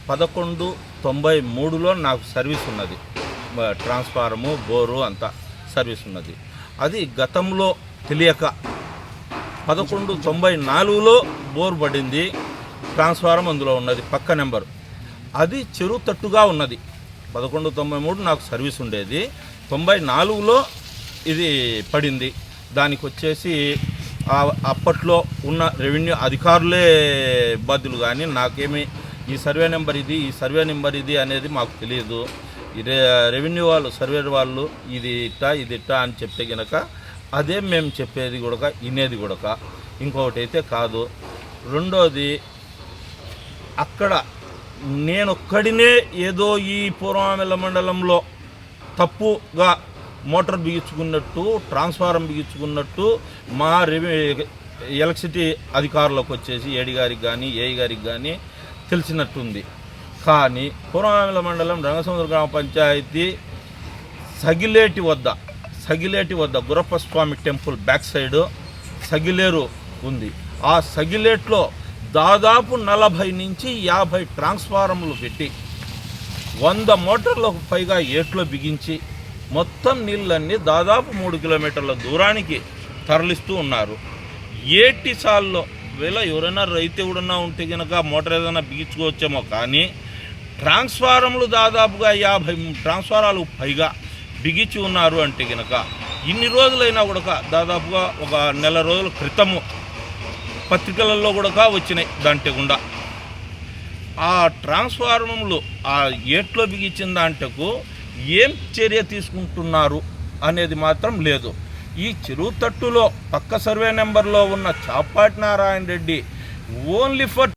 1193లో నాకు సర్వీస్ ఉన్నది. ట్రాన్స్ఫార్ము, బోరు అంతా సర్వీస్ ఉన్నది. అది గతంలో తెలియక 1194లో బోర్ పడింది. ట్రాన్స్ఫార్మర్ అందులో ఉన్నది, పక్క నెంబరు. అది చెరువు తట్టుగా ఉన్నది. 1193 నాకు సర్వీస్ ఉండేది. 94లో ఇది పడింది. దానికి వచ్చేసి అప్పట్లో ఉన్న రెవెన్యూ అధికారులే బాధ్యులు, కానీ నాకేమి ఈ సర్వే నెంబర్ ఇది, ఈ సర్వే నెంబర్ ఇది అనేది మాకు తెలియదు. రెవెన్యూ వాళ్ళు, సర్వేర్ వాళ్ళు ఇది ఇట్టా ఇది ఇట్టా అని చెప్తే గనక అదే మేము చెప్పేది కూడా వినేది కూడా. ఇంకొకటి అయితే కాదు. రెండోది, అక్కడ నేనొక్కడినే ఏదో ఈ పూర్వమిల్ల మండలంలో తప్పుగా మోటార్ బిగించుకున్నట్టు, ట్రాన్స్ఫార్మర్ బిగించుకున్నట్టు మా ఎలక్ట్రిసిటీ అధికారులకు వచ్చేసి ఏడి గారికి కానీ ఏఈ గారికి కానీ తెలిసినట్టుంది. కానీ పూర్వమిల్ల మండలం రంగసముద్ర గ్రామ పంచాయతీ సగిలేటి వద్ద గురప్పస్వామి టెంపుల్ బ్యాక్ సైడ్ సగిలేరు ఉంది. ఆ సగిలేట్లో దాదాపు 40 నుంచి 50 ట్రాన్స్ఫార్మర్లు పెట్టి 100 మోటార్లకు పైగా ఏట్లో బిగించి మొత్తం నీళ్ళన్నీ దాదాపు 3 కిలోమీటర్ల దూరానికి తరలిస్తూ ఉన్నారు. ఏటి సాల్లో వేళ ఎవరైనా రైతు ఎవడన్నా ఉంటే కనుక మోటార్ ఏదైనా బిగించుకోవచ్చేమో, కానీ ట్రాన్స్ఫార్మర్లు దాదాపుగా 50 ట్రాన్స్ఫారాలు పైగా బిగించి ఉన్నారు అంటే కనుక ఇన్ని రోజులైనా కూడా దాదాపుగా ఒక నెల రోజుల క్రితము పత్రికలలో కూడా వచ్చినాయి దాంట్లో గుండా. ఆ ట్రాన్స్ఫార్మర్లు ఆ ఏట్లో బిగించిన దాంట్లకు ఏం చర్య తీసుకుంటున్నారు అనేది మాత్రం లేదు. ఈ చెరువు తట్టులో పక్క సర్వే నెంబర్లో ఉన్న చాపాటి నారాయణ రెడ్డి ఓన్లీ ఫర్